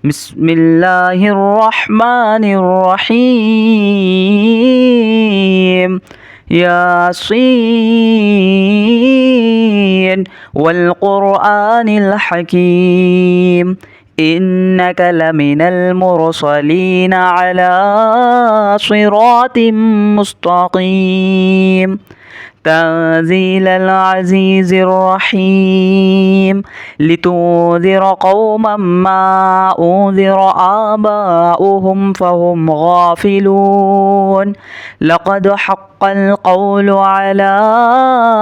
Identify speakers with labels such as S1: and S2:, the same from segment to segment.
S1: بسم الله الرحمن الرحيم. ياسين والقرآن الحكيم، إنك لمن المرسلين على صراط مستقيم. تنزيل العزيز الرحيم، لتنذر قوما ما أنذر آباؤهم فهم غافلون. لقد حق القول على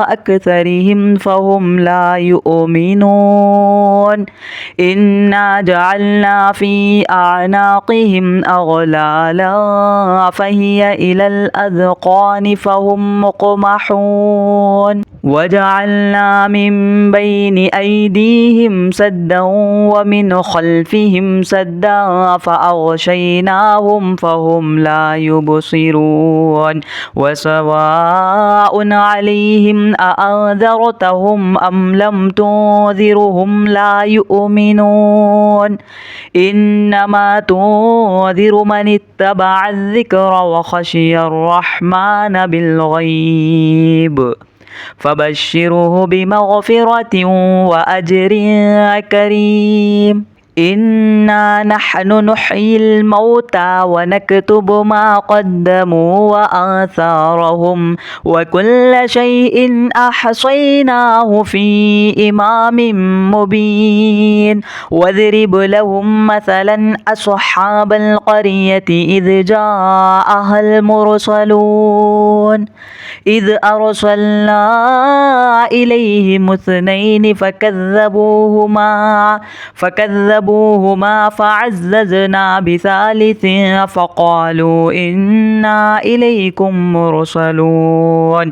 S1: أكثرهم فهم لا يؤمنون. إنا جعلنا في أعناقهم أغلالا فهي إلى الأذقان فهم مقمحون. وجعلنا من بين أيديهم سدا ومن خلفهم سدا فأغشيناهم فهم لا يبصرون. وسواء عليهم أأنذرتهم أم لم تنذرهم لا يؤمنون. إنما تنذر من اتبع الذكر وخشي الرحمن بالغيب، فبشره بمغفرة وأجر كريم. إنا نحن نحيي الموتى ونكتب ما قدموا وآثارهم وكل شيء أحصيناه في إمام مبين. واضرب لهم مثلا أصحاب القرية إذ جاءها المرسلون، إذ أرسلنا إليهم اثنين فكذبوهما فعززنا بثالث فقالوا إنا إليكم مرسلون.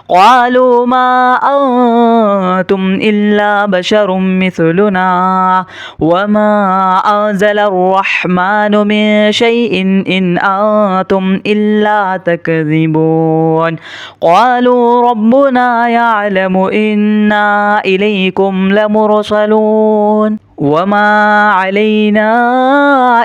S1: قالوا ما أنتم إلا بشر مثلنا وما أنزل الرحمن من شيء إن أنتم إلا تكذبون. قالوا ربنا يعلم إنا إليكم لمرسلون وما علينا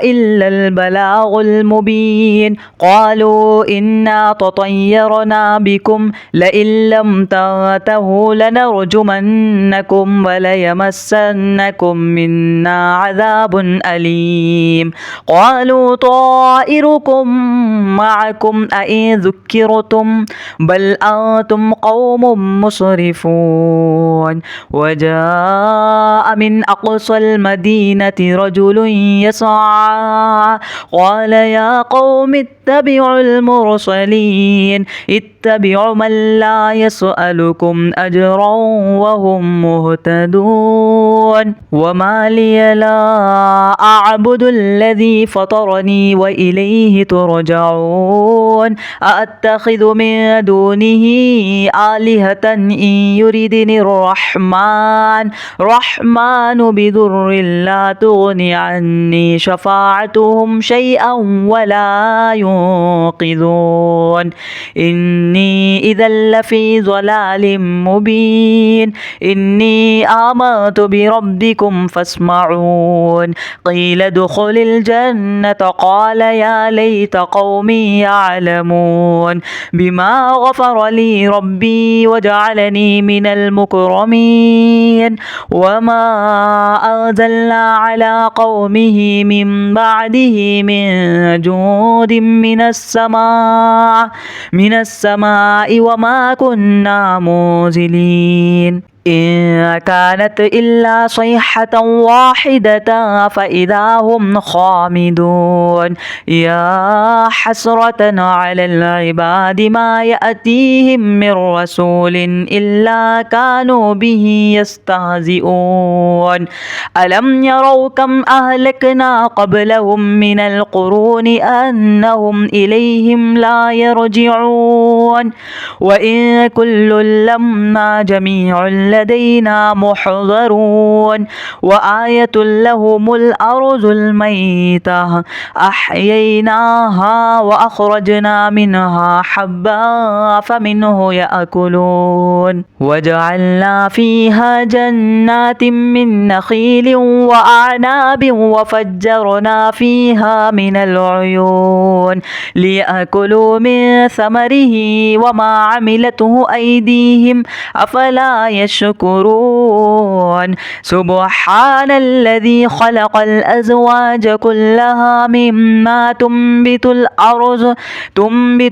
S1: إلا البلاغ المبين. قالوا إنا تطيرنا بكم لئن لم تنتهوا لنرجمنكم وليمسنكم منا عذاب أليم. قالوا طائركم معكم أئن ذكرتم بل أنتم قوم مسرفون. وجاء من أقصى المدينة رجل يسعى قال يا قوم اتبعوا المرسلين، اتبعوا من لا يسألكم أجرا وهم مهتدون. وما لي لا أعبد الذي فطرني وإليه ترجعون. أأتخذ من دونه آلهة إن يردني الرحمن بضر لا تغني عني شفاعتهم شيئا ولا ينقذون. إني إذا لفي ضلال مبين. إني آمنت بربكم فاسمعون. قيل ادخل الجنة قال يا ليت قومي يعلمون بما غفر لي ربي وجعلني من المكرمين. وما أنزلنا على قومه من بعده من جود من السماء وما كنا منزلين. إن كانت إلا صيحة واحدة فإذا هم خامدون. يا حسرة على العباد ما يأتيهم من رسول إلا كانوا به يستهزئون. ألم يروا كم أهلكنا قبلهم من القرون أنهم إليهم لا يرجعون. وإن كل لما جميع لدينا محضرون وآية لهم الأرض الميتة أحييناها وأخرجنا منها حبا فمنه يأكلون وجعلنا فيها جنات من نخيل وأعناب وفجرنا فيها من العيون ليأكلوا من ثمره وما عملته أيديهم أفلا يشكرون سبحان الذي خلق الأزواج كلها مما تنبت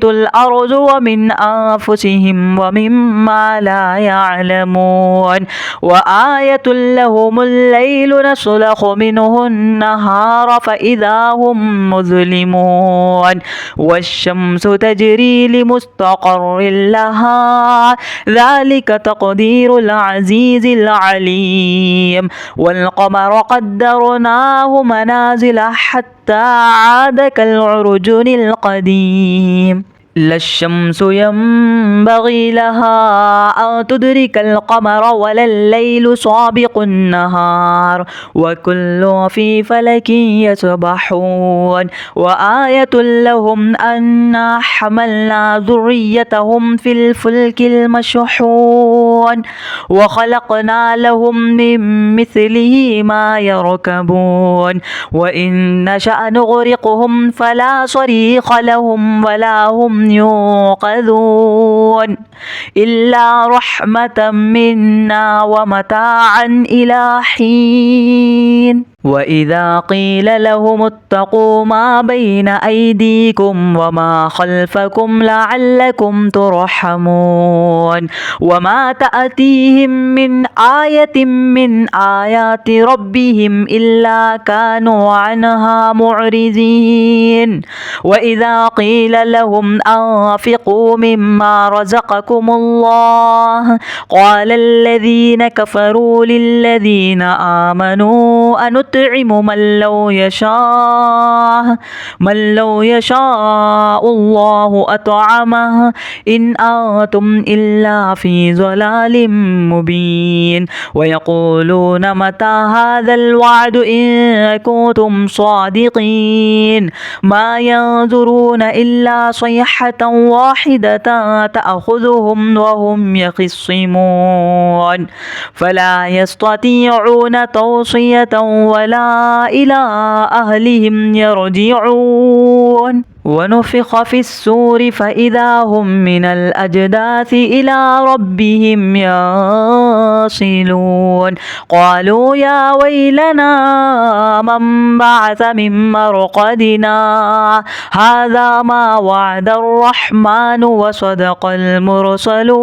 S1: الأرض ومن أنفسهم ومما لا يعلمون وآية لهم الليل نسلخ منه النهار فإذا هم مظلمون والشمس تجري لمستقر لها ذلك تقدير العزيز العليم والقمر قدرناه منازل حتى عاد كالعرجون القديم لا الشمس ينبغي لها أن تدرك القمر ولا الليل سابق النهار وكل في فلك يسبحون وآية لهم أنا حملنا ذريتهم في الفلك المشحون وخلقنا لهم من مثله ما يركبون وإن نشأ نغرقهم فلا صريخ لهم ولا هم ينقذون إلا رحمة منا ومتاعا إلى حين وإذا قيل لهم اتقوا ما بين أيديكم وما خلفكم لعلكم ترحمون وما تأتيهم من آية من آيات ربهم إلا كانوا عنها معرضين وإذا قيل لهم أنفقوا مما رزقكم الله قال الذين كفروا للذين آمنوا أنطعم من لو يشاء الله أطعمه إن أنتم إلا في ضلال مبين ويقولون متى هذا الوعد إن كنتم صادقين ما ينظرون إلا صيحة واحدة تأخذهم وهم يخصمون فلا يستطيعون توصية ولا إلى أهلهم يرجعون ونفخ في السور فإذا هم من الأجداث إلى ربهم يصلون قالوا يا ويلنا من بعث من مرقدنا هذا ما وعد الرحمن وصدق المرسلون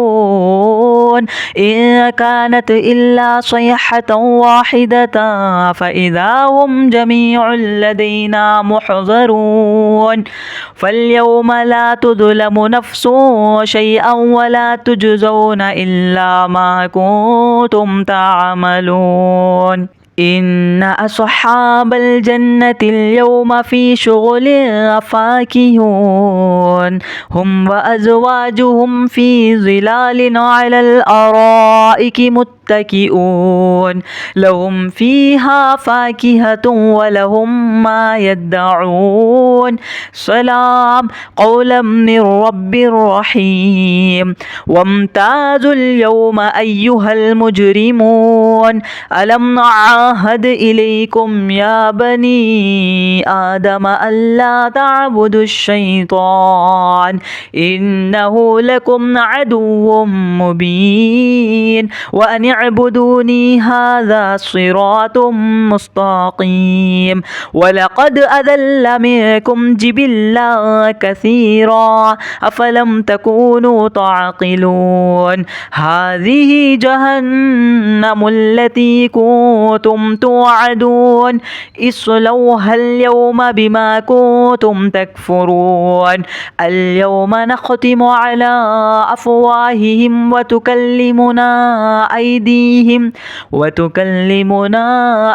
S1: إن كانت إلا صيحة واحدة فإذا هم جميع لدينا محضرون فاليوم لا تظلم نفس شيئا ولا تجزون إلا ما كنتم تعملون إن أصحاب الجنة اليوم في شغل فاكهون هم وأزواجهم في ظلال على الأرائك متكئون لهم فيها فاكهة ولهم ما يدعون سلام قولا من رب رحيم وامتازوا اليوم أيها المجرمون ألم نعاهد إليكم يا بني آدم ألا تعبدوا الشيطان إنه لكم عدو مبين وأن اعبدوني هذا صراط مستقيم ولقد أذل منكم جبلا كثيرا أفلم تكونوا تعقلون هذه جهنم التي كنتم توعدون اصلوها اليوم بما كنتم تكفرون اليوم نختم على أفواههم وتكلمنا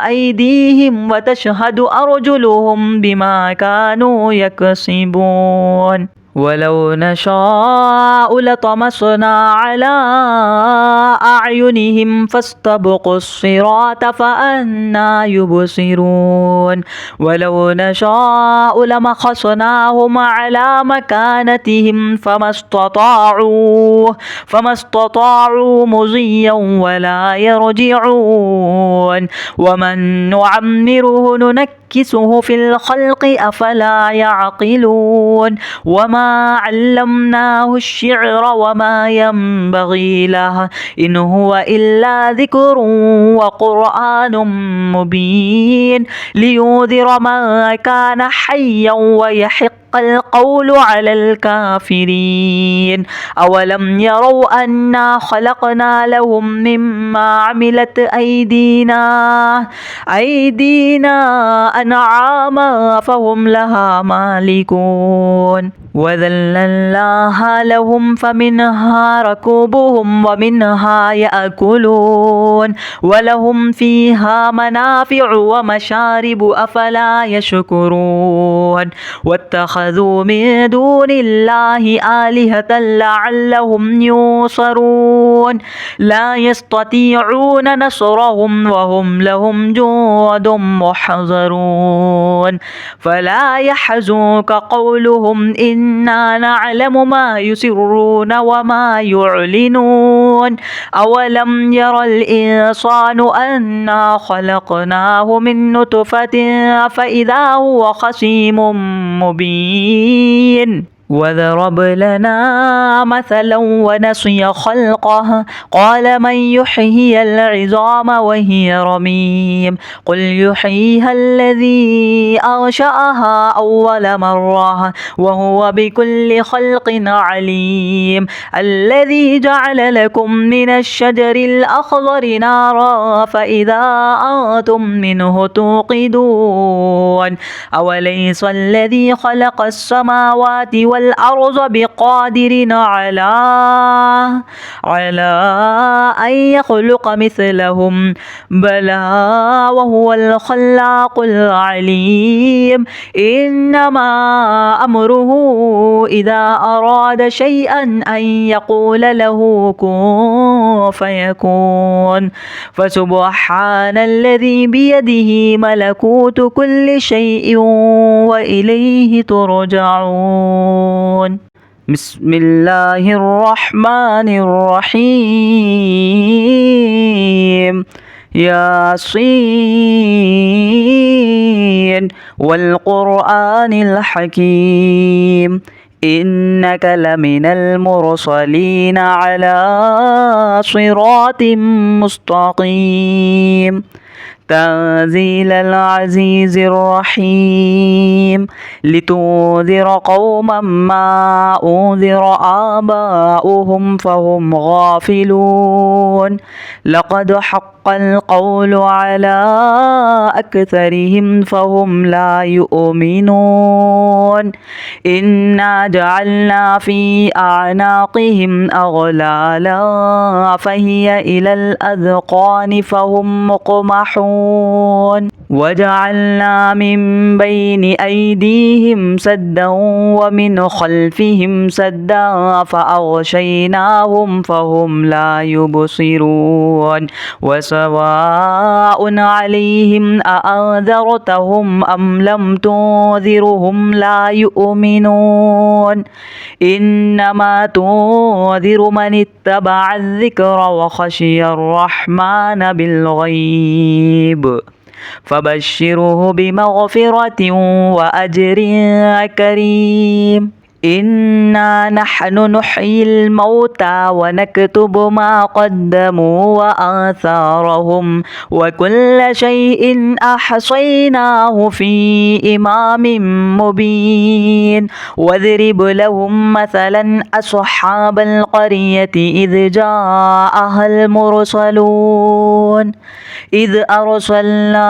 S1: أيديهم وتشهد أرجلهم بما كانوا يكسبون ولو نشاء لطمسنا على أعينهم فاستبقوا الصراط فأنى يبصرون ولو نشاء لمسخناهم على مكانتهم فما استطاعوا مضيا ولا يرجعون ومن نعمره ننكسه في الخلق أفلا يعقلون وما علمناه الشعر وما ينبغي له إن هو إلا ذكر وقرآن مبين لينذر من كان حيا ويحق القول على الكافرين أولم يروا أنا خلقنا لهم مما عملت أيدينا أنعاما فهم لها مالكون وذللناها لهم فمنها ركوبهم ومنها يأكلون ولهم فيها منافع ومشارب أفلا يشكرون واتخذوا من دون الله آلهة لعلهم ينصرون لا يستطيعون نصرهم وهم لهم جند محضرون فلا يحزنك قولهم إنا نعلم ما يسرون وما يعلنون أولم ير الإنسان أنا خلقناه من نطفة فإذا هو خصيم مبين وضرب لنا مثلا ونسي خلقه قال من يحيي العظام وهي رميم قل يحييها الذي أنشأها أول مرة وهو بكل خلق عليم الذي جعل لكم من الشجر الأخضر نارا فإذا أنتم منه توقدون أوليس الذي خلق السماوات والأرض بقادر على أن يخلق مثلهم بلى وهو الخلاق العليم إنما أمره إذا أراد شيئا أن يقول له كن فيكون فسبحان الذي بيده ملكوت كل شيء وإليه ترجعون بسم الله الرحمن الرحيم ياسين والقرآن الحكيم إنك لمن المرسلين على صراط مستقيم تنزيل العزيز الرحيم لتنذر قوما ما أنذر آباؤهم فهم غافلون لقد حق القول على أكثرهم فهم لا يؤمنون إنا جعلنا في أعناقهم أغلالا فهي إلى الأذقان فهم مقمحون وجعلنا من بين أيديهم سدا ومن خلفهم سدا فأغشيناهم فهم لا يبصرون وسواء عليهم أأنذرتهم أم لم تنذرهم لا يؤمنون إنما تنذر من اتبع الذكر وخشي الرحمن بالغيب فبشره بمغفرة وأجر كريم إنا نحن نحيي الموتى ونكتب ما قدموا وآثارهم وكل شيء أحصيناه في إمام مبين واضرب لهم مثلا أصحاب القرية إذ جاءها المرسلون إذ أرسلنا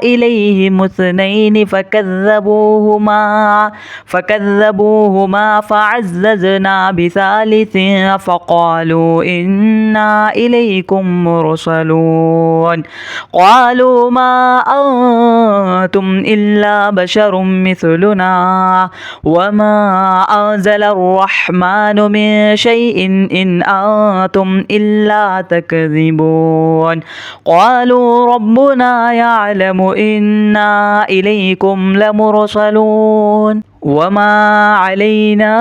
S1: إليهم اثنين فكذبوهما فكذبوهما فعززنا بثالث فقالوا إنا إليكم مرسلون قالوا ما أنتم إلا بشر مثلنا وما أنزل الرحمن من شيء إن أنتم إلا تكذبون قالوا ربنا يعلم إنا إليكم لمرسلون وما علينا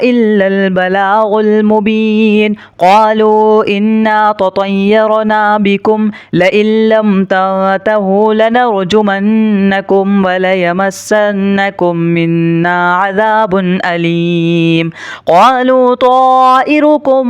S1: إلا البلاغ المبين قالوا إنا تطيرنا بكم لئن لم تنتهوا لنرجمنكم وليمسنكم منا عذاب أليم قالوا طائركم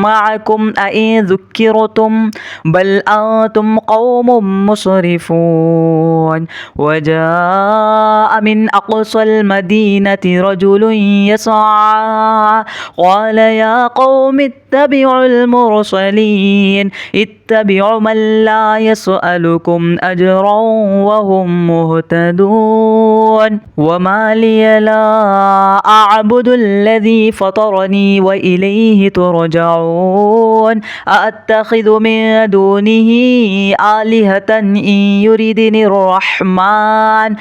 S1: معكم أئن ذكرتم بل أنتم قوم مسرفون وجاء من أقصى المدينة رجل يسعى قال يا قوم اتبعوا المرسلين اتبعوا من لا يسألكم أجرا وهم مهتدون وما لي لا أعبد الذي فطرني وإليه ترجعون أأتخذ من دونه آلهة إن يردني الرحمن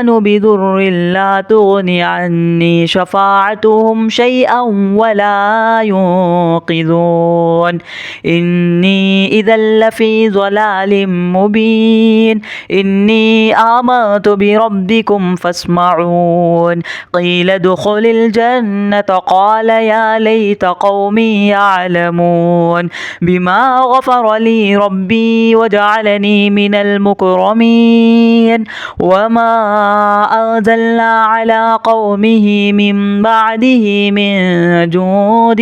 S1: بضر لا تغني عني شفاعتهم شيئا ولا ينقذون إني إذا لفي ضلال مبين إني آمنت بربكم فاسمعون قيل ادخل الجنة قال يا ليت قومي يعلمون بما غفر لي ربي وجعلني من المكرمين وما أنزلنا على قومه من بعده من جود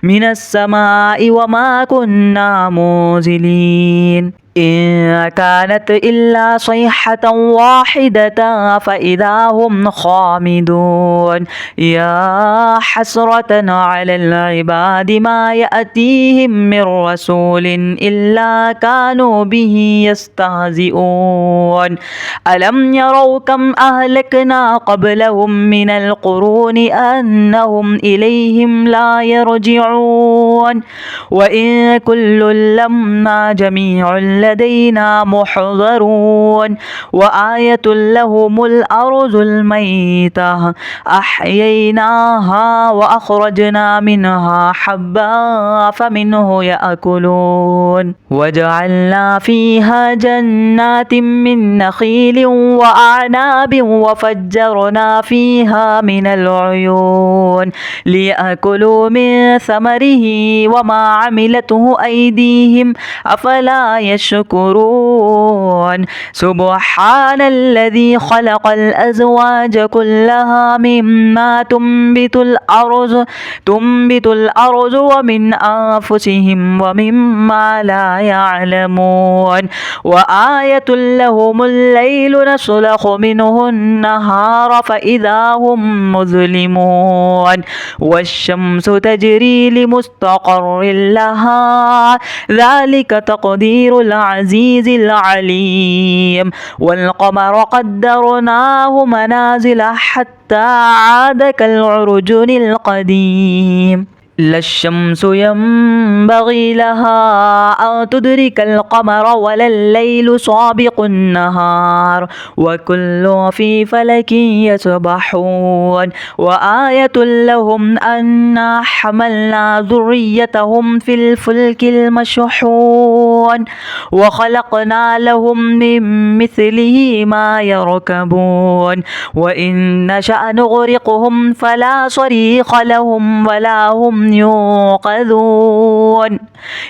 S1: من السماء وما كنا منزلين إن كانت إلا صيحة واحدة فإذا هم خامدون يا حسرة على العباد ما يأتيهم من رسول إلا كانوا به يستهزئون ألم يروا كم أهلكنا قبلهم من القرون أنهم إليهم لا يرجعون وإن كل لما جميع لدينا محضرون وآية لهم الأرض الميتة أحييناها وأخرجنا منها حبا فمنه يأكلون وجعلنا فيها جنات من نخيل وأعناب وفجرنا فيها من العيون ليأكلوا من ثمره وما عملته أيديهم أفلا يشكرون سبحان الذي خلق الأزواج كلها مما تنبت الأرض ومن أنفسهم ومما لا يعلمون وآية لهم الليل نسلخ منه النهار فإذا هم مظلمون والشمس تجري لمستقر لها ذلك تقدير العزيز العليم والقمر قدرناه منازل حتى عاد كالعرجون القديم لا الشمس ينبغي لها أن تدرك القمر ولا الليل سابق النهار وكل في فلك يسبحون وآية لهم أنا حملنا ذريتهم في الفلك المشحون وخلقنا لهم من مثله ما يركبون وإن نشأ نغرقهم فلا صريخ لهم ولا هم ينقذون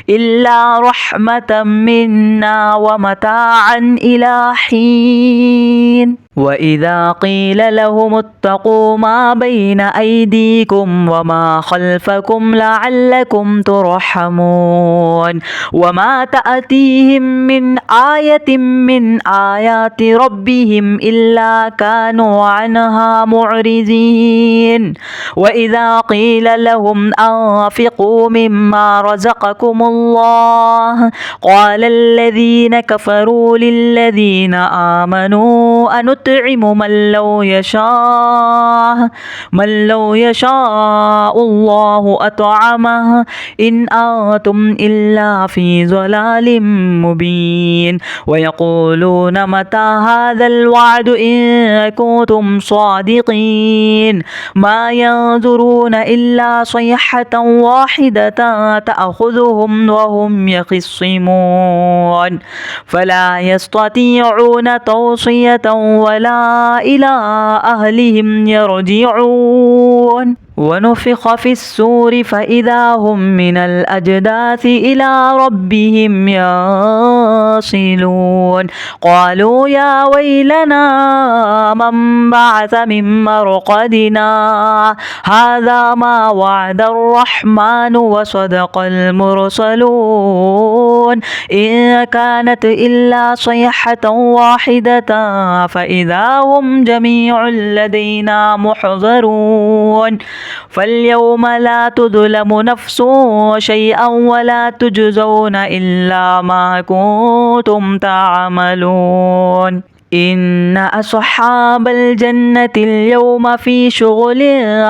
S1: إلا رحمة منا ومتاعا إلى حين وإذا قيل لهم اتقوا ما بين أيديكم وما خلفكم لعلكم ترحمون وما تأتيهم من آية من آيات ربهم إلا كانوا عنها معرضين وإذا قيل لهم أنفقوا مما رزقكم الله قال الذين كفروا للذين آمنوا أنطعم نطعم من لو يشاء الله أطعمه إن أنتم إلا في ضلال مبين ويقولون متى هذا الوعد إن كنتم صادقين ما ينظرون إلا صيحة واحدة تأخذهم وهم يخصمون فلا يستطيعون توصية ولا إلى أهلهم يرجعون ونفخ في السور فإذا هم من الأجداث إلى ربهم ينسلون قالوا يا ويلنا من بعث من مرقدنا هذا ما وعد الرحمن وصدق المرسلون إن كانت إلا صيحة واحدة فإذا هم جميع لدينا محضرون فاليوم لا تظلم نفس شيئا ولا تجزون إلا ما كنتم تعملون إن أصحاب الجنة اليوم في شغل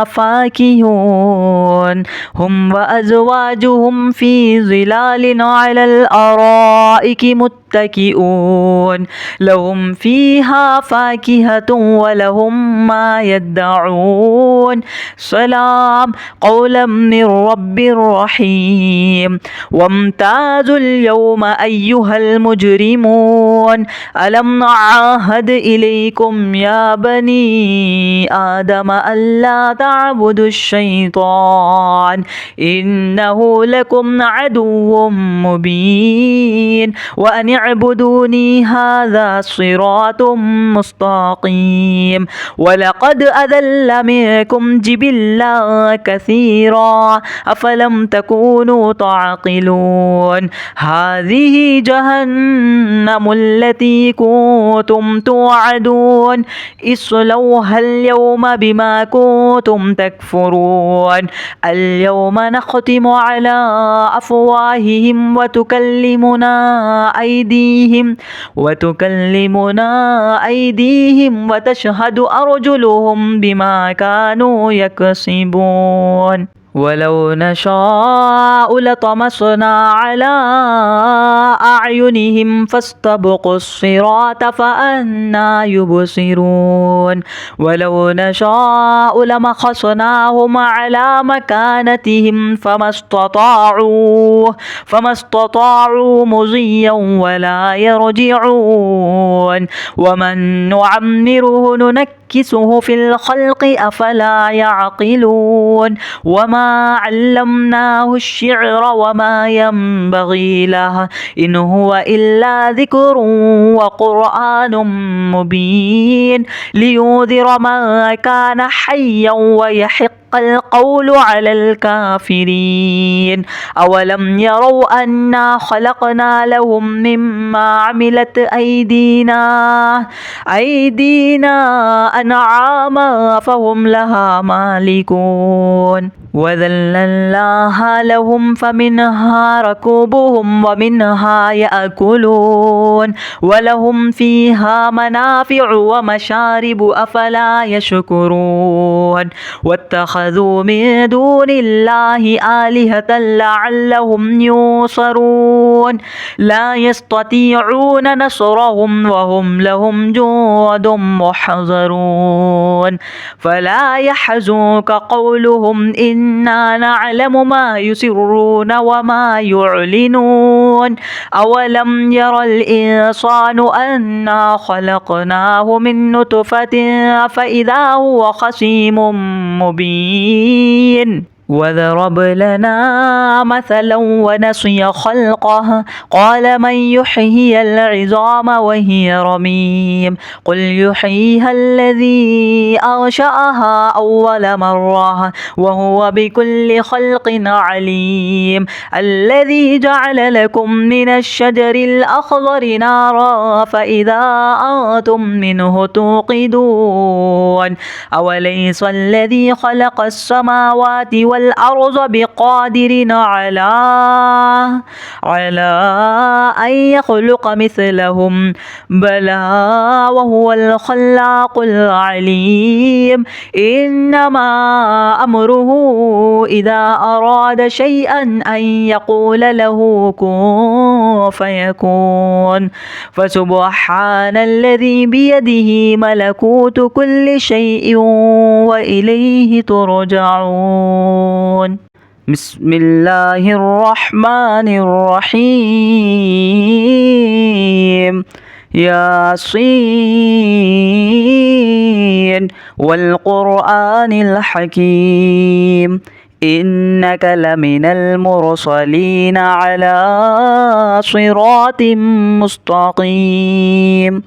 S1: فاكهون هم وأزواجهم في ظلال على الأرائك متكئون لهم فيها فاكهة ولهم ما يدعون سلام قولا من رب رحيم وامتازوا اليوم أيها المجرمون ألم نعاهد إليكم يا بني آدم ألا تعبدوا الشيطان إنه لكم عدو مبين وأن اعبدوني هذا صراط مستقيم ولقد أذل منكم جبلا كثيرا أفلم تكونوا تعقلون هذه جهنم التي كنتم توعدون اصلوها اليوم بما كنتم تكفرون اليوم نختم على أفواههم وتكلمنا أيديهم وتشهد أرجلهم بما كانوا يكسبون ولو نشاء لطمسنا على أعينهم فاستبقوا الصراط فأنى يبصرون ولو نشاء لمسخناهم على مكانتهم فما استطاعوا مضيا ولا يرجعون ومن نعمره ننكسه في الخلق أفلا يعقلون وما علمناه الشعر وما ينبغي له إن هو إلا ذكر وقرآن مبين لينذر من كان حيا ويحق القول على الكافرين أولم يروا أنا خلقنا لهم مما عملت أيدينا أنعاما فهم لها مالكون وذللناها لهم فمنها ركوبهم ومنها يأكلون ولهم فيها منافع ومشارب أفلا يشكرون واتخذوا من دون الله آلهة لعلهم ينصرون لا يستطيعون نصرهم وهم لهم جند محضرون فلا يحزنك قولهم إنا نعلم ما يسرون وما يعلنون أولم ير الإنسان أنا خلقناه من نطفة فإذا هو خصيم مبين وضرب لنا مثلا ونسي خلقه قال من يحيي العظام وهي رميم قل يحييها الذي أنشأها أول مرة وهو بكل خلق عليم الذي جعل لكم من الشجر الأخضر نارا فإذا أنتم منه توقدون أوليس الذي خلق السماوات والأرض بقادر على أن يخلق مثلهم بلى وهو الخلاق العليم إنما أمره إذا أراد شيئا أن يقول له كن فيكون فسبحان الذي بيده ملكوت كل شيء وإليه ترجعون. بسم الله الرحمن الرحيم. ياسين والقرآن الحكيم إنك لمن المرسلين على صراط مستقيم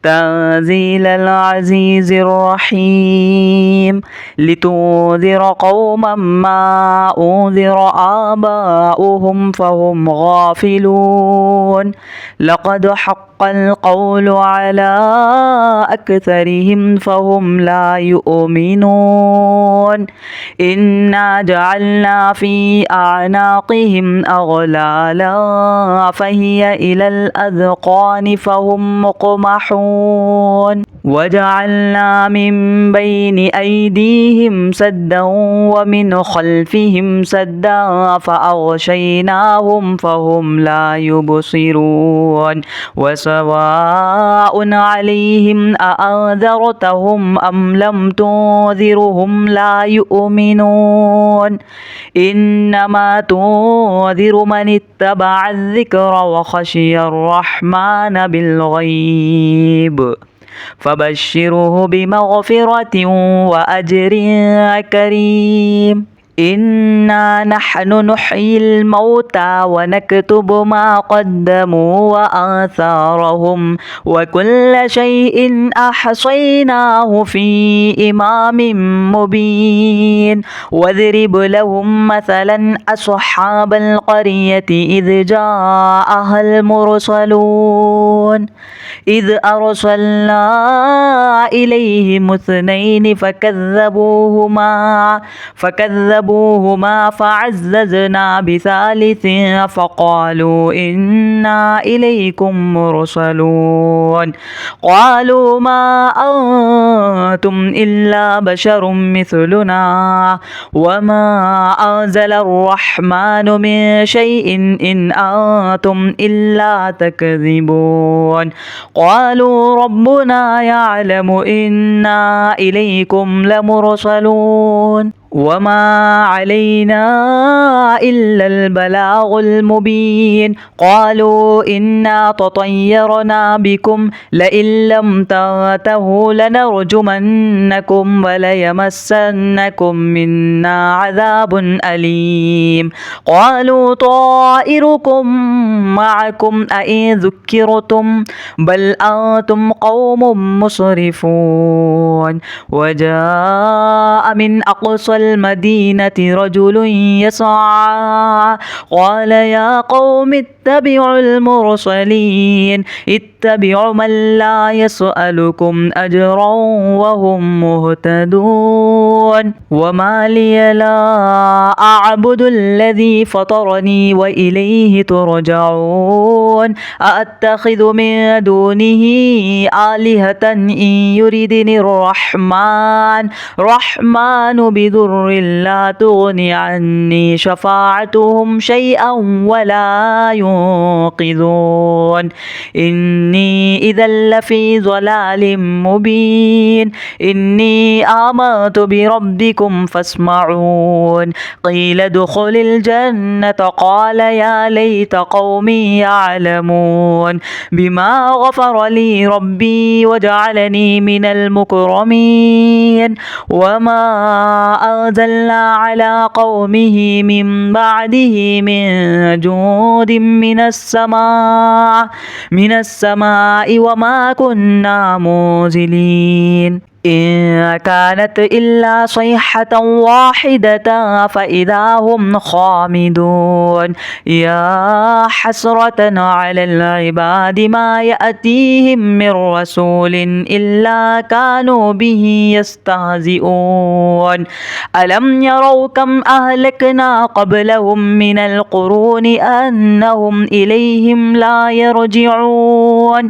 S1: تنزيل العزيز الرحيم لتنذر قوما ما أنذر آباؤهم فهم غافلون لقد حق القول على أكثرهم فهم لا يؤمنون إنا جعلنا في أعناقهم أغلالا فهي إلى الأذقان فهم مقمحون وجعلنا من بين أيديهم سدا ومن خلفهم سدا فأغشيناهم فهم لا يبصرون وسواء عليهم أأنذرتهم أم لم تنذرهم لا يؤمنون إنما تنذر من اتبع الذكر وخشي الرحمن بالغيب فبشره بمغفرة وأجر كريم إنا نحن نحيي الموتى ونكتب ما قدموا وآثارهم وكل شيء أحصيناه في إمام مبين واضرب لهم مثلا أصحاب القرية إذ جاءها المرسلون إذ أرسلنا إليهم اثنين فكذبوهما فعززنا بثالث فقالوا إنا إليكم مرسلون قالوا ما أنتم إلا بشر مثلنا وما أنزل الرحمن من شيء إن أنتم إلا تكذبون قالوا ربنا يعلم إنا إليكم لمرسلون وما علينا إلا البلاغ المبين قالوا إنا تطيرنا بكم لئن لم تنتهوا لنرجمنكم وليمسنكم منا عذاب أليم قالوا طائركم معكم أئن ذكرتم بل أنتم قوم مسرفون وجاء من أقصى المدينة رجل يسعى قال يا قوم اتبعوا المرسلين اتبعوا من لا يسألكم أجرا وهم مهتدون وما لي لا أعبد الذي فطرني وإليه ترجعون أأتخذ من دونه آلهة إن يردني الرحمن بضر لا تغني عني شفاعتهم شيئا ولا ينقذون إني إذا لفي ضلال مبين إني آمنت بربكم فاسمعون قيل ادخل الجنة قال يا ليت قومي يعلمون بما غفر لي ربي وجعلني من المكرمين وما أنزلنا على قومه من بعده من جود من السماء وما كنا منزلين إن كانت إلا صيحة واحدة فإذا هم خامدون يا حسرة على العباد ما يأتيهم من رسول إلا كانوا به يستهزئون ألم يروا كم أهلكنا قبلهم من القرون أنهم إليهم لا يرجعون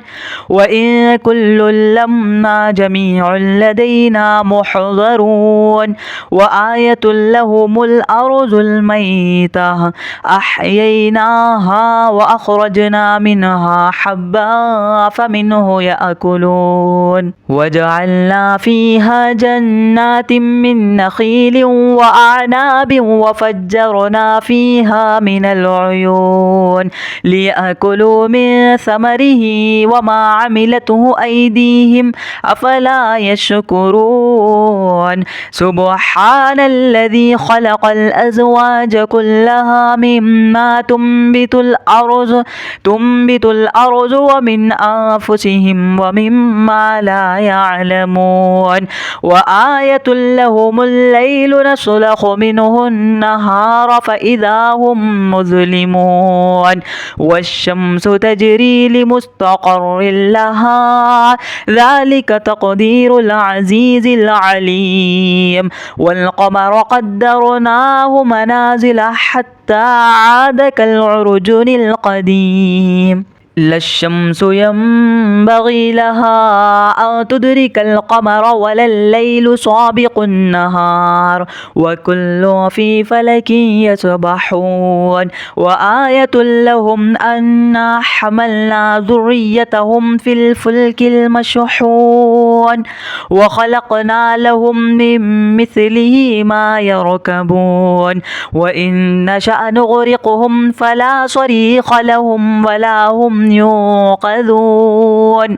S1: وإن كل لما جميع لدينا محضرون وآية لهم الأرض الميتة أحييناها وأخرجنا منها حبا فمنه يأكلون وجعلنا فيها جنات من نخيل وأعناب وفجرنا فيها من العيون ليأكلوا من ثمره وما عملته أيديهم أفلا يشكرون سبحان الذي خلق الأزواج كلها مما تنبت الأرض ومن أنفسهم ومما لا يعلمون وآية لهم الليل نسلخ منه النهار فإذا هم مظلمون والشمس تجري لمستقر لها ذلك تقدير العزيز العليم والقمر قدرناه منازل حتى عاد كالعرجون القديم لا الشمس ينبغي لها أن تدرك القمر ولا الليل سابق النهار وكل في فلك يسبحون وآية لهم أنا حملنا ذريتهم في الفلك المشحون وخلقنا لهم من مثله ما يركبون وإن نشأ نغرقهم فلا صريخ لهم ولا هم ينقذون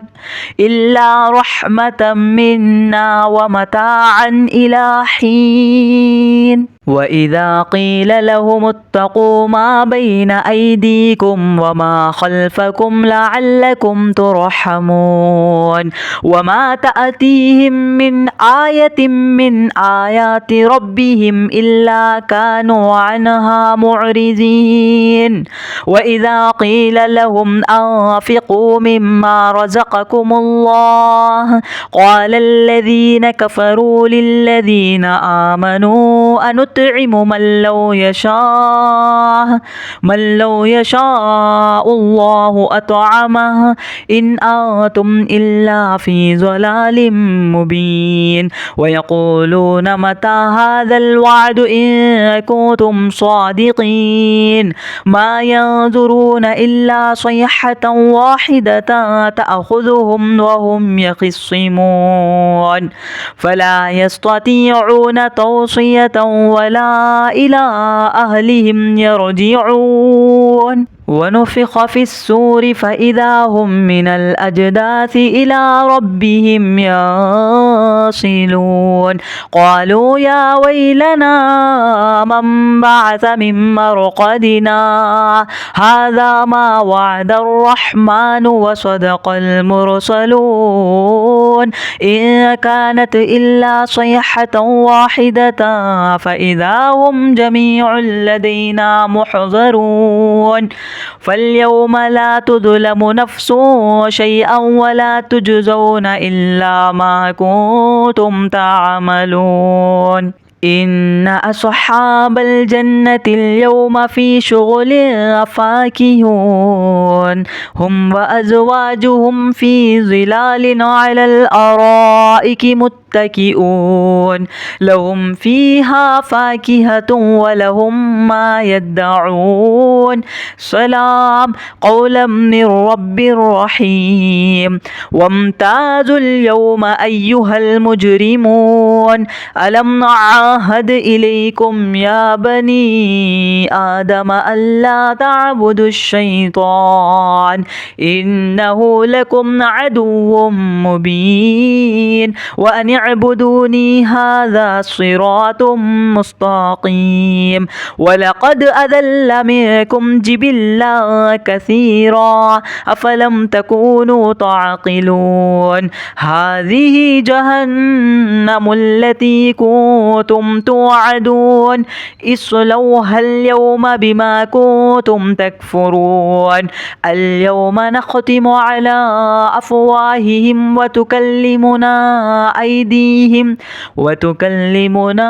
S1: إلا رحمة منا ومتاعا إلى حين وإذا قيل لهم اتقوا ما بين أيديكم وما خلفكم لعلكم ترحمون وما تأتيهم من آية من آيات ربهم إلا كانوا عنها معرضين وإذا قيل لهم أنفقوا مما رزقكم الله قال الذين كفروا للذين آمنوا أنطعم من لو يشاء الله أطعمه إن أنتم إلا في ضلال مبين ويقولون متى هذا الوعد إن كنتم صادقين ما ينظرون إلا صيحة واحدة تأخذهم وهم يخصمون فلا يستطيعون توصية ولا إلى أهلهم يرجعون ونفخ في السور فإذا هم من الأجداث إلى ربهم يصلون قالوا يا ويلنا من بعث من مرقدنا هذا ما وعد الرحمن وصدق المرسلون إن كانت إلا صيحة واحدة فإذا هم جميع لدينا محضرون فاليوم لا تظلم نفس شيئا ولا تجزون إلا ما كنتم تعملون إن أصحاب الجنة اليوم في شغل فاكهون هم وأزواجهم في ظلال على الأرائك متكئون لهم فيها فاكهة ولهم ما يدعون سلام قولا من رب رحيم وامتازوا اليوم أيها المجرمون ألم نعد عهد إليكم يا بني آدم ألا تعبدوا الشيطان إنه لكم عدو مبين وأن اعبدوني هذا صراط مستقيم ولقد أذل منكم جبلا كثيرا أفلم تكونوا تعقلون هذه جهنم التي كنتم توعدون اصلوها اليوم بما كنتم تكفرون اليوم نختم على أفواههم وتكلمنا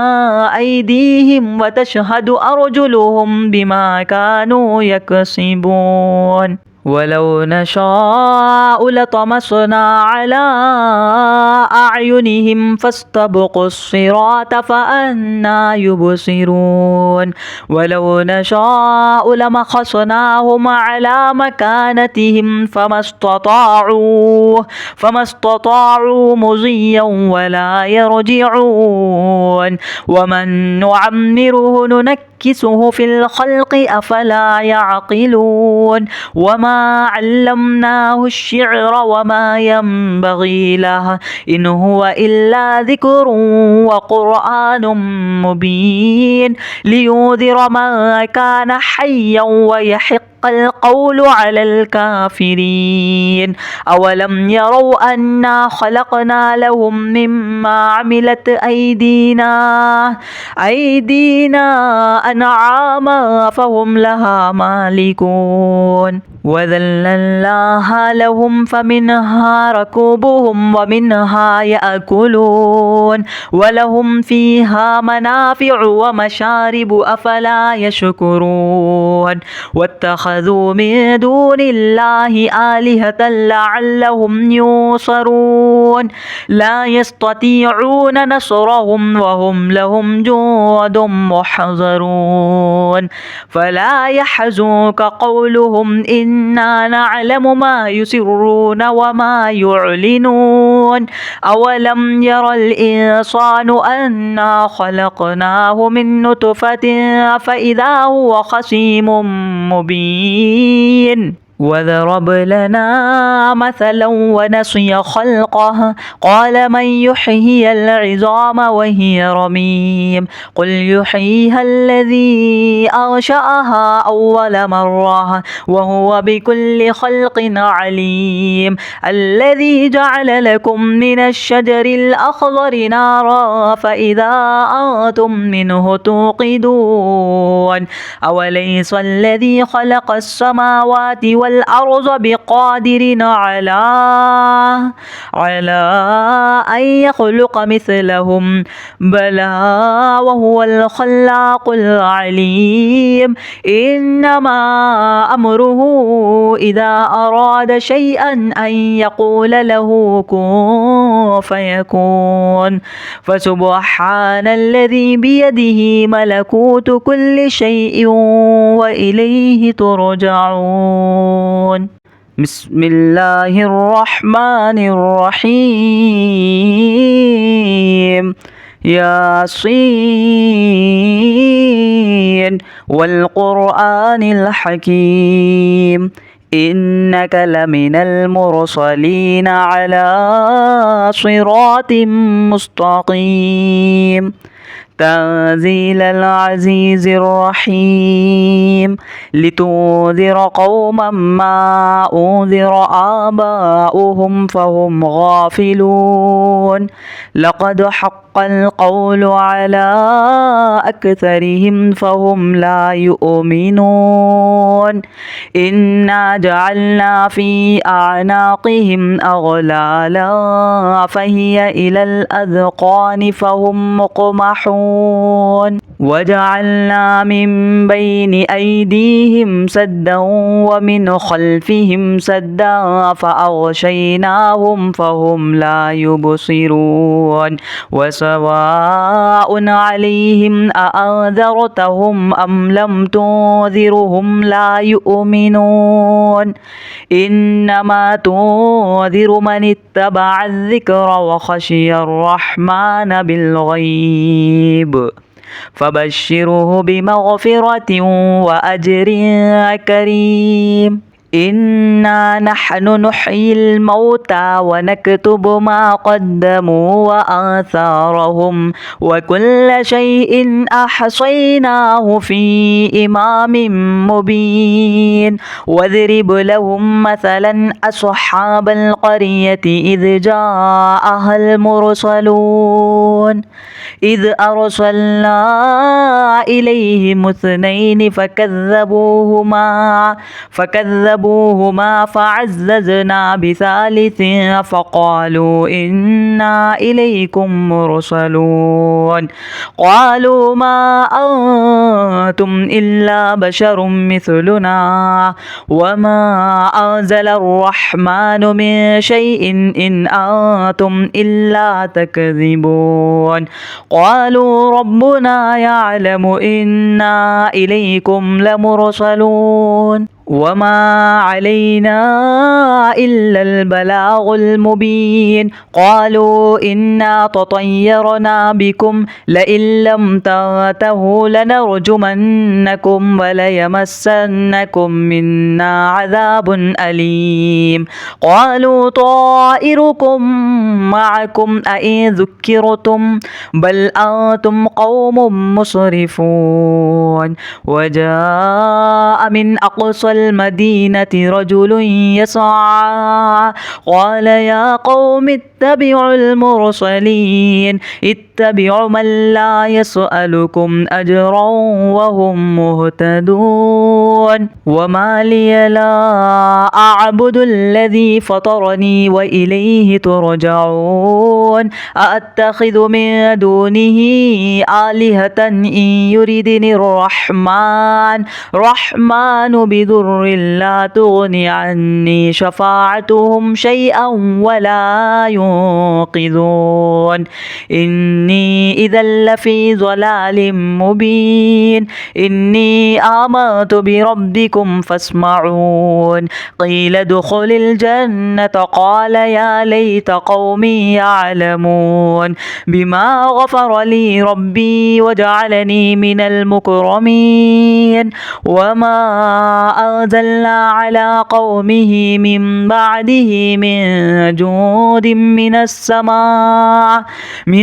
S1: أيديهم وتشهد أرجلهم بما كانوا يكسبون ولو نشاء لطمسنا على أعينهم فاستبقوا الصراط فأنى يبصرون ولو نشاء لمسخناهم على مكانتهم فما استطاعوا مضيا ولا يرجعون ومن نعمره ننكسه في الخلق أفلا يعقلون وما علمناه الشعر وما ينبغي له إن هو إلا ذكر وقرآن مبين لينذر من كان حيا ويحق القول على الكافرين أولم يروا أنا خلقنا لهم مما عملت أيدينا أنعاما فهم لها مالكون وذللناها لهم فمنها ركوبهم ومنها يأكلون ولهم فيها منافع ومشارب أفلا يشكرون واتخذوا من دون الله آلهة لعلهم ينصرون لا يستطيعون نصرهم وهم لهم جند محضرون فلا يحزنك قولهم إنا نعلم ما يسرون وما يعلنون أولم ير الإنسان أنا خلقناه من نطفة فإذا هو خصيم مبين وضرب لنا مثلا ونسي خلقه قال من يحيي العظام وهي رميم قل يحييها الذي أنشأها أول مرة وهو بكل خلق عليم الذي جعل لكم من الشجر الأخضر نارا فإذا أنتم منه توقدون أوليس الذي خلق السماوات والأرض بقادر على أن يخلق مثلهم بلى وهو الخلاق العليم إنما أمره إذا أراد شيئا أن يقول له كن فيكون فسبحان الذي بيده ملكوت كل شيء وإليه ترجعون بسم الله الرحمن الرحيم ياسين والقرآن الحكيم إنك لمن المرسلين على صراط مستقيم تنزيل العزيز الرحيم لتنذر قوما ما أنذر آباؤهم فهم غافلون لقد حق القول على أكثرهم فهم لا يؤمنون إنا جعلنا في أعناقهم أغلالا فهي إلى الأذقان فهم مقمحون وجعلنا من بين أيديهم سدا ومن خلفهم سدا فأغشيناهم فهم لا يبصرون وسواء عليهم أأنذرتهم أم لم تنذرهم لا يؤمنون إنما تنذر من اتبع الذكر وخشي الرحمن بالغيب فبشره بمغفرة وأجر كريم إنا نحن نحيي الموتى ونكتب ما قدموا وآثارهم وكل شيء أحصيناه في إمام مبين واضرب لهم مثلا أصحاب القرية إذ جاءها المرسلون إذ أرسلنا إليهم اثنين فكذبوهما فعززنا بثالث فقالوا إنا إليكم مرسلون قالوا ما أنتم إلا بشر مثلنا وما أنزل الرحمن من شيء إن أنتم إلا تكذبون قالوا ربنا يعلم إنا إليكم لمرسلون وما علينا إلا البلاغ المبين قالوا إنا تطيرنا بكم لئن لم تنتهوا لنرجمنكم وليمسنكم منا عذاب أليم قالوا طائركم معكم أئن ذكرتم بل أنتم قوم مسرفون وجاء من أقصى المدينة رجل يسعى قال يا قوم اتبعوا المرسلين اتبعوا من لا يسألكم أجرا وهم مهتدون وما لي لا أعبد الذي فطرني وإليه ترجعون أأتخذ من دونه آلهة إن يردني الرحمن بضر لا تغني عني شفاعتهم شيئا ولا ينقذون إني إذا لفي ضلال مبين إني آمنت بربكم فاسمعون قيل ادخل الجنة قال يا ليت قومي يعلمون بما غفر لي ربي وجعلني من المكرمين وما أنزلنا على قومه من بعده من جود من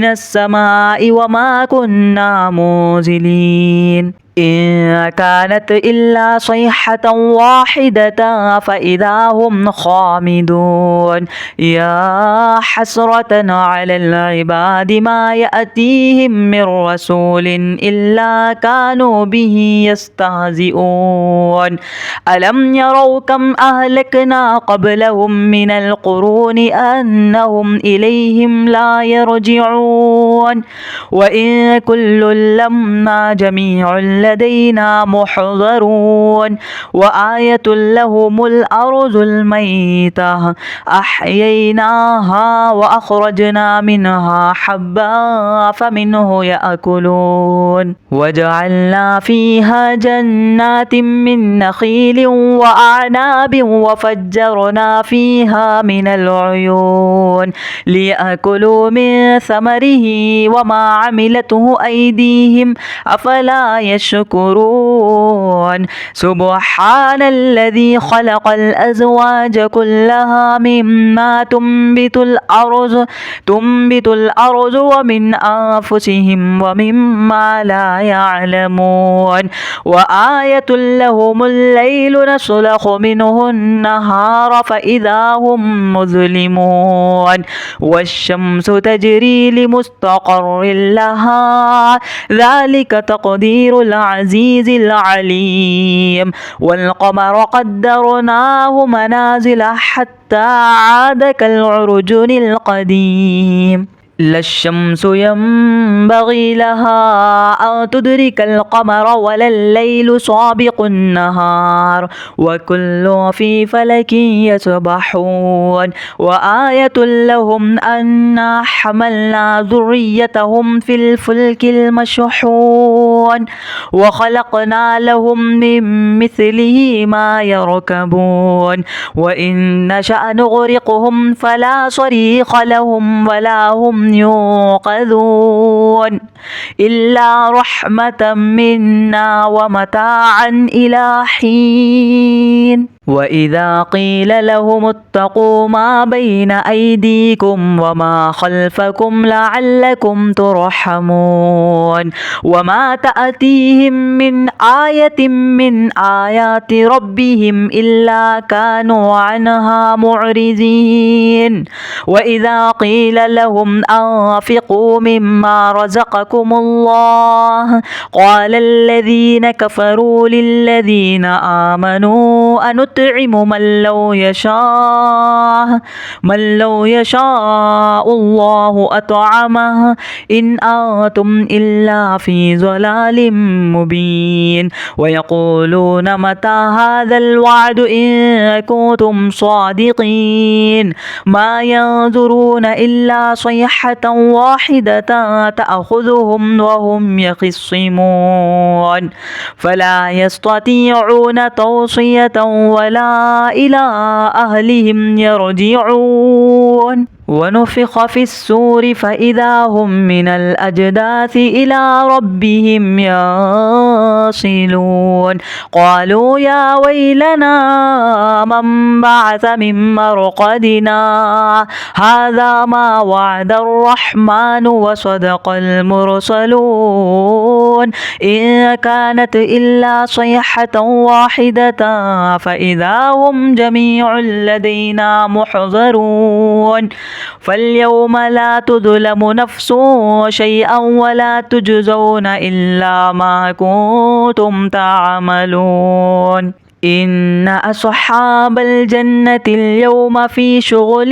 S1: السماء وما كنا منزلين إن كانت إلا صيحة واحدة فإذا هم خامدون يا حسرة على العباد ما يأتيهم من رسول إلا كانوا به يستهزئون ألم يروا كم أهلكنا قبلهم من القرون أنهم إليهم لا يرجعون وإن كل لما جميع لدينا محضرون وآية لهم الأرض الميتة أحييناها وأخرجنا منها حبا فمنه يأكلون وجعلنا فيها جنات من نخيل وأعناب وفجرنا فيها من العيون ليأكلوا من ثمره وما عملته أيديهم أفلا يشكرون سبحان الذي خلق الأزواج كلها مما تنبت الأرض ومن أنفسهم ومما لا يعلمون وآية لهم الليل نسلخ منه النهار فإذا هم مظلمون والشمس تجري لمستقر لها ذلك تقدير العزيز العليم والقمر قدرناه منازل حتى عاد كالعرجون القديم لا الشمس ينبغي لها أن تدرك القمر ولا الليل سابق النهار وكل في فلك يسبحون وآية لهم أنا حملنا ذريتهم في الفلك المشحون وخلقنا لهم من مثله ما يركبون وإن نشأ نغرقهم فلا صريخ لهم ولا هم ينقذون إلا رحمة منا ومتاعا إلى حين وإذا قيل لهم اتقوا ما بين أيديكم وما خلفكم لعلكم ترحمون وما تأتيهم من آية من آيات ربهم إلا كانوا عنها معرضين وإذا قيل لهم أنفقوا مما رزقكم الله قال الذين كفروا للذين آمنوا أنطعم من لو يشاء الله أطعمه إن أنتم إلا في ضلال مبين ويقولون متى هذا الوعد إن كنتم صادقين ما ينظرون إلا صيحة واحدة تأخذهم وهم يخصمون فلا يستطيعون توصية ولا إلى أهلهم يرجعون ونفخ في السور فإذا هم من الأجداث إلى ربهم يصلون قالوا يا ويلنا من بعث من مرقدنا هذا ما وعد الرحمن وصدق المرسلون إن كانت إلا صيحة واحدة فإذا هم جميع لدينا محضرون فاليوم لا تظلم نفس شيئا ولا تجزون إلا ما كنتم تعملون إن أصحاب الجنة اليوم في شغل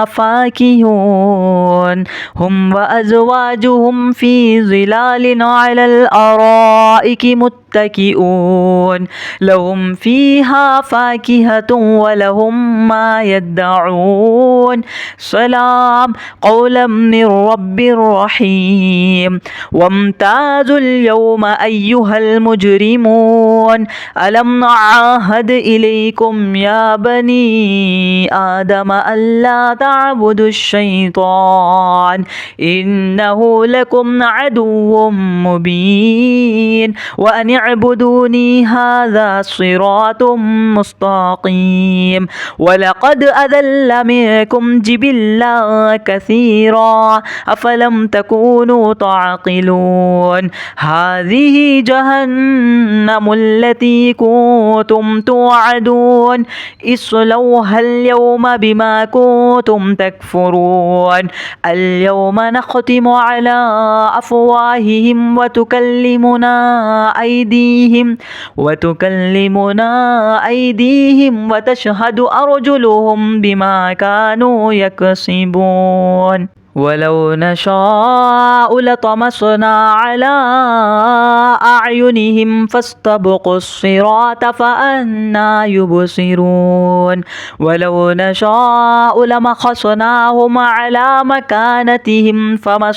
S1: فاكهون هم وأزواجهم في ظلال على الأرائك متكئون لهم فيها فاكهة ولهم ما يدعون سلام قولا من رب رحيم وامتازوا اليوم أيها المجرمون ألم نعاهد إليكم يا بني آدم ألا تعبدوا الشيطان إنه لكم عدو مبين وأن اعبدوني هذا صراط مستقيم ولقد أذل منكم جبلا كثيرا أفلم تكونوا تعقلون هذه جهنم التي كنتم توعدون اصلوها اليوم بما كنتم تكفرون اليوم نختم على أفواههم وتكلمنا أيديهم وتشهد أرجلهم بما كانوا يكسبون ولو نشاء لطمسنا على أعينهم فاستبقوا الصراط فأنى يبصرون ولو نشاء لمسخناهم على مكانتهم فما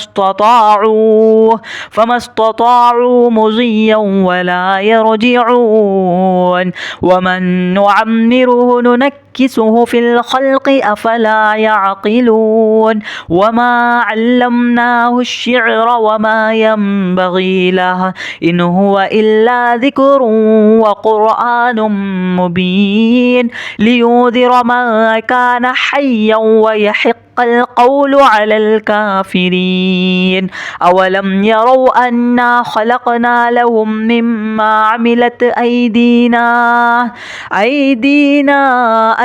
S1: استطاعوا مضيا ولا يرجعون ومن نعمره ننكسه في الخلق أفلا يعقلون وما علمناه الشعر وما ينبغي له إن هو إلا ذكر وقرآن مبين لينذر من كان حيا ويحق القول على الكافرين أولم يروا أنا خلقنا لهم مما عملت أيدينا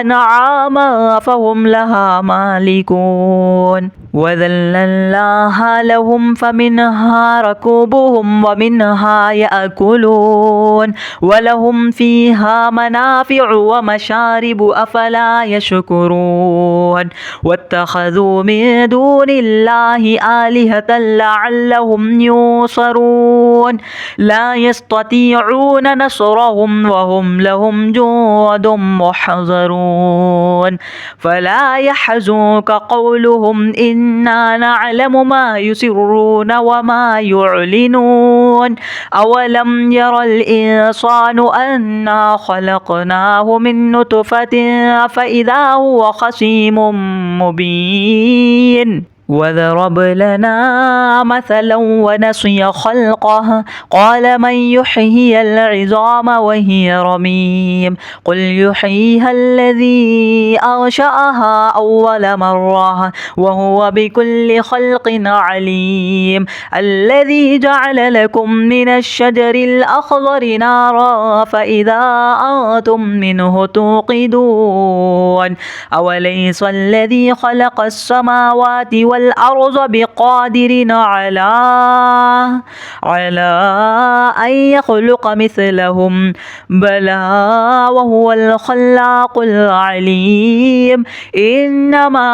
S1: أنعاما فهم لها مالكون وذللناها لهم فمنها ركوبهم ومنها يأكلون ولهم فيها منافع ومشارب أفلا يشكرون واتخذوا من دون الله آلهة لعلهم ينصرون لا يستطيعون نصرهم وهم لهم جند محضرون فلا يحزنك قولهم إنا نعلم ما يسرون وما يعلنون أولم ير الإنسان أنا خلقناه من نطفة فإذا هو خصيم مبين وضرب لنا مثلا ونسي خلقه قال من يحيي العظام وهي رميم قل يحييها الذي أنشأها أول مرة وهو بكل خلق عليم الذي جعل لكم من الشجر الأخضر نارا فإذا أنتم منه توقدون أوليس الذي خلق السماوات والأرض بقادر على أن يخلق مثلهم بلى وهو الخلاق العليم إنما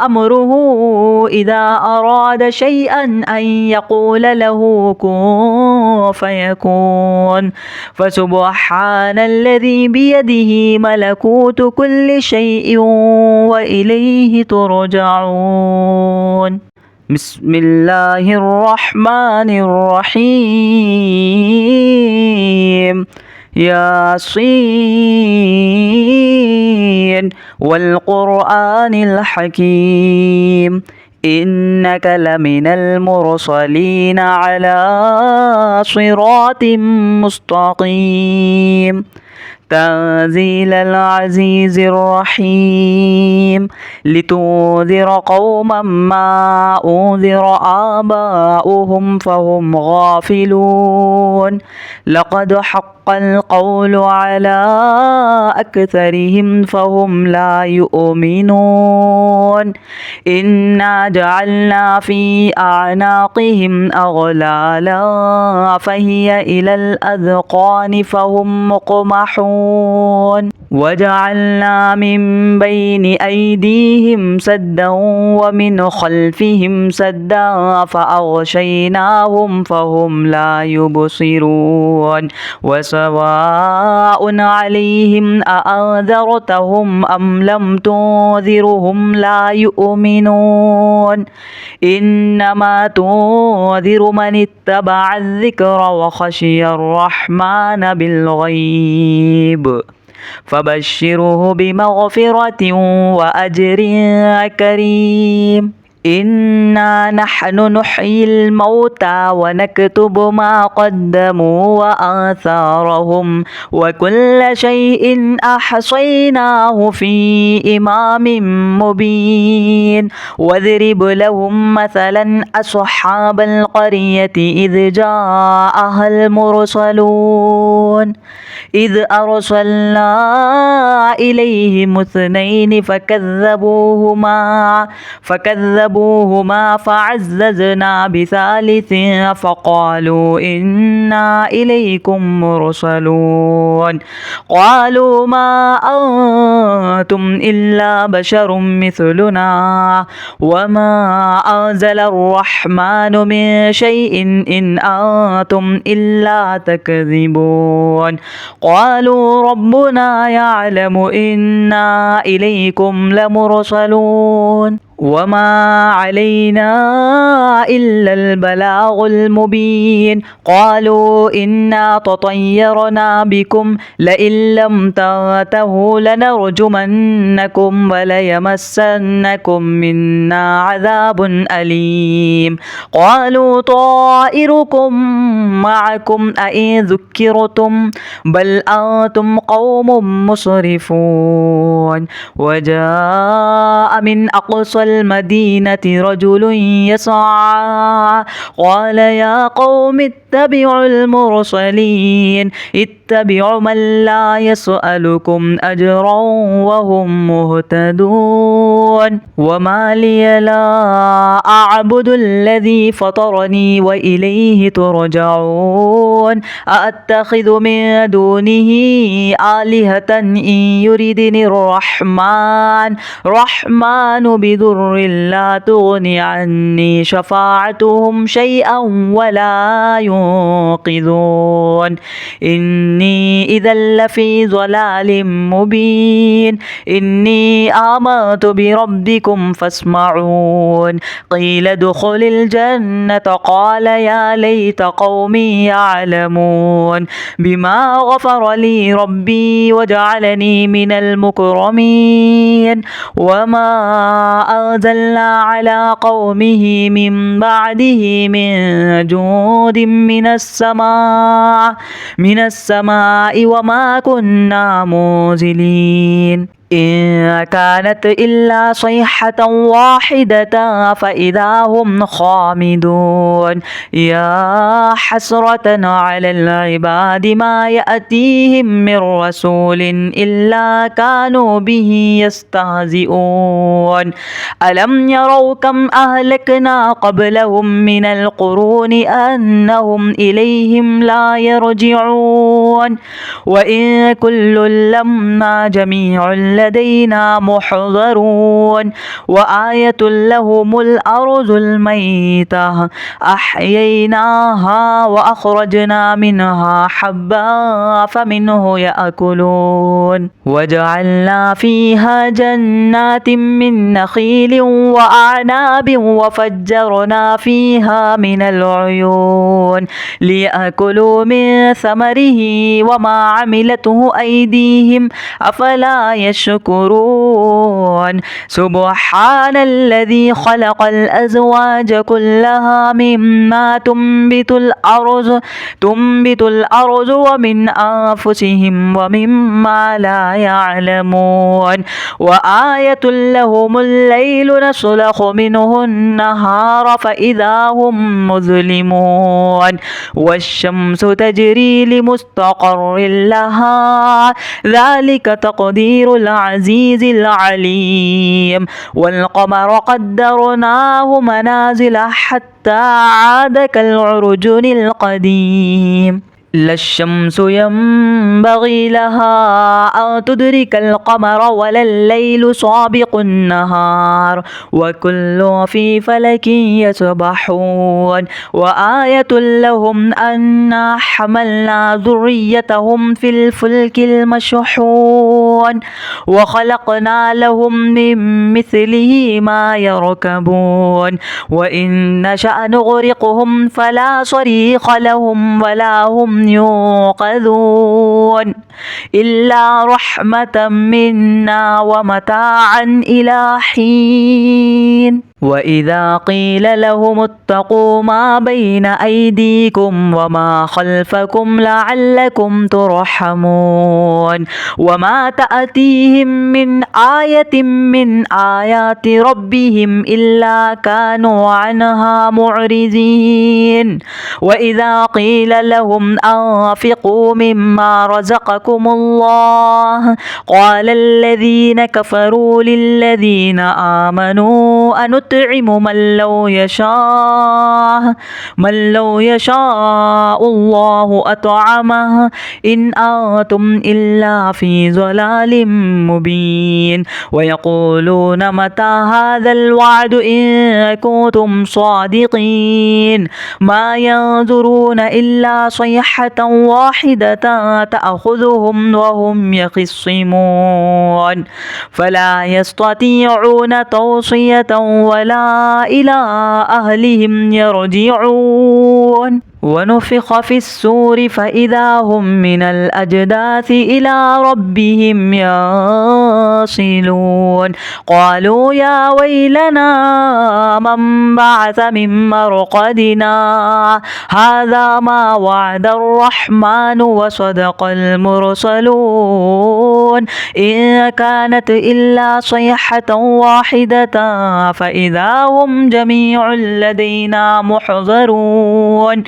S1: أمره إذا أراد شيئا أن يقول له كن فيكون فسبحان الذي بيده ملكوت كل شيء وإليه ترجعون بسم الله الرحمن الرحيم ياسين والقرآن الحكيم إنك لمن المرسلين على صراط مستقيم تنزيل العزيز الرحيم لتنذر قوما ما أنذر آباؤهم فهم غافلون لقد حق القول على أكثرهم فهم لا يؤمنون إنا جعلنا في أعناقهم أغلالا فهي إلى الأذقان فهم مقمحون وجعلنا من بين أيديهم سدا ومن خلفهم سدا فأغشيناهم فهم لا يبصرون وسواء عليهم أأنذرتهم أم لم تنذرهم لا يؤمنون إنما تنذر من اتبع الذكر وخشي الرحمن بالغيب فبشره بمغفرة وأجر كريم إنا نحن نحيي الموتى ونكتب ما قدموا وآثارهم وكل شيء أحصيناه في إمام مبين واضرب لهم مثلا أصحاب القرية إذ جاءها المرسلون إذ أرسلنا إليهم اثنين فكذبوهما فعززنا بثالث فقالوا إنا إليكم مرسلون قالوا ما أنتم إلا بشر مثلنا وما أنزل الرحمن من شيء إن أنتم إلا تكذبون قالوا ربنا يعلم إنا إليكم لمرسلون وما علينا إلا البلاغ المبين قالوا إنا تطيرنا بكم لئن لم تنتهوا لنرجمنكم وليمسنكم منا عذاب أليم قالوا طائركم معكم أئن ذكرتم بل أنتم قوم مسرفون وجاء من أقصى المدينة رجل يسعى قال يا قوم اتبعوا المرسلين اتبعوا من لا يسألكم أجرا وهم مهتدون وما لي لا أعبد الذي فطرني وإليه ترجعون أأتخذ من دونه آلهة إن يردني الرحمن بضر لا تغني عني شفاعتهم شيئا ولا ينقذون إني إذا لفي ضلال مبين إني آمنت بربكم فاسمعون قيل ادخل الجنة قال يا ليت قومي يعلمون بما غفر لي ربي وجعلني من المكرمين وما أنزلنا على قومه من بعده من جود من السماء وما كنا منزلين إن كانت إلا صيحة واحدة فإذا هم خامدون يا حسرة على العباد ما يأتيهم من رسول إلا كانوا به يستهزئون ألم يروا كم أهلكنا قبلهم من القرون أنهم إليهم لا يرجعون وإن كل لما جميع لدينا محضرون وآية لهم الأرض الميتة أحييناها وأخرجنا منها حبا فمنه يأكلون وجعلنا فيها جنات من نخيل وأعناب وفجرنا فيها من العيون ليأكلوا من ثمره وما عملته أيديهم أفلا يشكرون سبحان الذي خلق الأزواج كلها مما تنبت الأرض ومن أنفسهم ومما لا يعلمون وآية لهم الليل نسلخ منه النهار فإذا هم مظلمون والشمس تجري لمستقر لها ذلك تقدير العزيز العليم والقمر قدرناه منازل حتى عاد كالعرجون القديم لا الشمس ينبغي لها أن تدرك القمر ولا الليل سابق النهار وكل في فلك يسبحون وآية لهم أنا حملنا ذريتهم في الفلك المشحون وخلقنا لهم من مثله ما يركبون وإن نشأ نغرقهم فلا صريخ لهم ولا هم ينقذون إلا رحمة منا ومتاعا إلى حين وإذا قيل لهم اتقوا ما بين أيديكم وما خلفكم لعلكم ترحمون وما تأتيهم من آية من آيات ربهم إلا كانوا عنها معرضين وإذا قيل لهم أنفقوا مما رزقكم الله قال الذين كفروا للذين آمنوا أنطعم من لو يشاء الله أطعمه إن أنتم إلا في ضلال مبين ويقولون متى هذا الوعد إن كنتم صادقين ما ينظرون إلا صيحة واحدة تأخذهم وهم يخصمون فلا يستطيعون توصية ولا إلى أهلهم يرجعون ونفخ في السور فإذا هم من الأجداث إلى ربهم يصلون قالوا يا ويلنا من بعث من مرقدنا هذا ما وعد الرحمن وصدق المرسلون إن كانت إلا صيحة واحدة فإذا هم جميع لدينا محضرون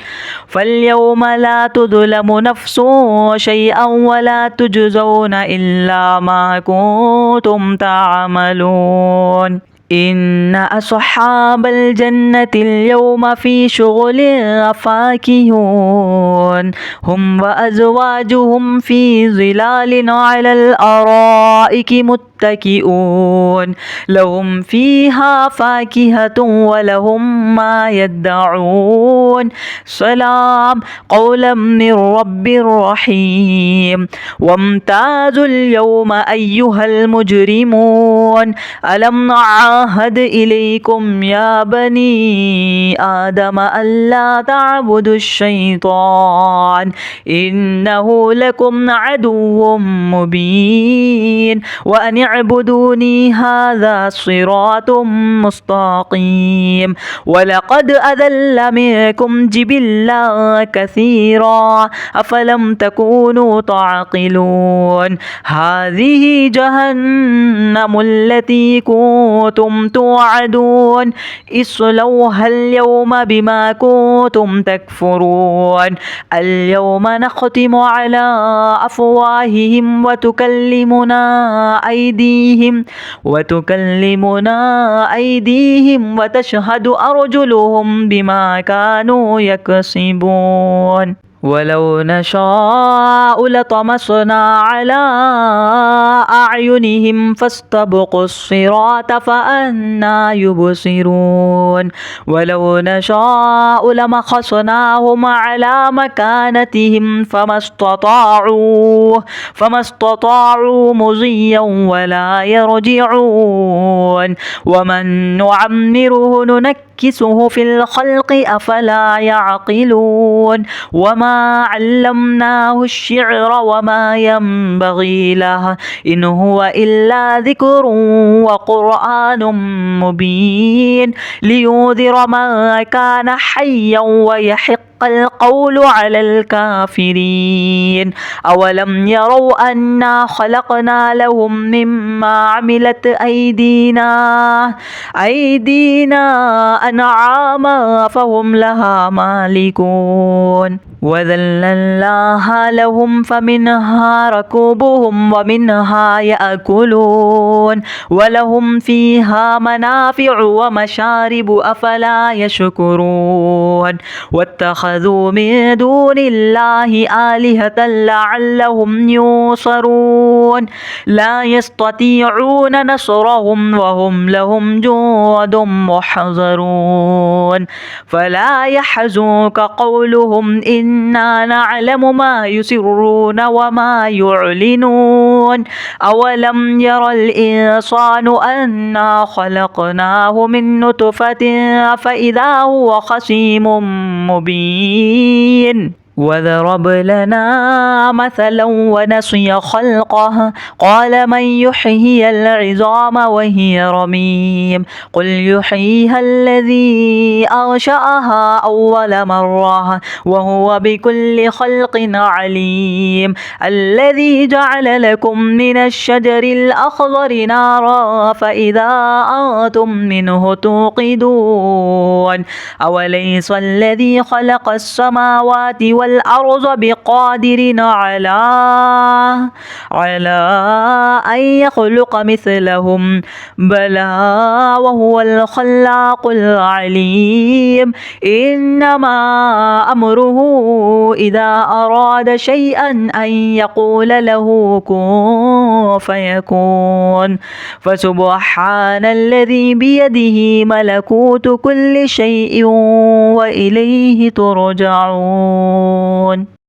S1: فاليوم لا تظلم نفس شيئا ولا تجزون إلا ما كنتم تعملون إن أصحاب الجنة اليوم في شغل فاكهون هم وأزواجهم في ظلال على الأرائك متكئون لهم فيها فاكهة ولهم ما يدعون سلام قولا من رب رحيم وامتازوا اليوم أيها المجرمون ألم نعاهد إليكم يا بني آدم ألا تعبدوا الشيطان إنه لكم عدو مبين وأن اعبدوني هذا صراط مستقيم ولقد أذل منكم جبلا كثيرا أفلم تكونوا تعقلون هذه جهنم التي كنتم توعدون اصلوها اليوم بما كنتم تكفرون اليوم نختم على أفواههم وتكلمنا أيديهم وتشهد أرجلهم بما كانوا يكسبون ولو نشاء لطمسنا على أعينهم فاستبقوا الصراط فأنى يبصرون ولو نشاء لمسخناهم على مكانتهم فما استطاعوا مضيا ولا يرجعون ومن نعمره ننكسه في الخلق أفلا يعقلون وما علمناه الشعر وما ينبغي له إن هو إلا ذكر وقرآن مبين لينذر من كان حيا ويحق القول على الكافرين أولم يروا أنا خلقنا لهم مما عملت أيدينا أنعاما فهم لها مالكون وذللناها لهم فمنها ركوبهم ومنها يأكلون ولهم فيها منافع ومشارب أفلا يشكرون واتخذوا من دون الله آلهة لعلهم ينصرون لا يستطيعون نصرهم وهم لهم جند محضرون فلا يحزنك قولهم إنا نعلم ما يسرون وما يعلنون أولم ير الإنسان أنا خلقناه من نطفة فإذا هو خصيم مبين وضرب لنا مثلا ونسي خلقه قال من يحيي العظام وهي رميم قل يحييها الذي أنشأها أول مرة وهو بكل خلق عليم الذي جعل لكم من الشجر الأخضر نارا فإذا أنتم منه توقدون أوليس الذي خلق السماوات والأرض بقادر على أن يخلق مثلهم بلى وهو الخلاق العليم إنما أمره إذا أراد شيئا أن يقول له كن فيكون فسبحان الذي بيده ملكوت كل شيء وإليه ترجعون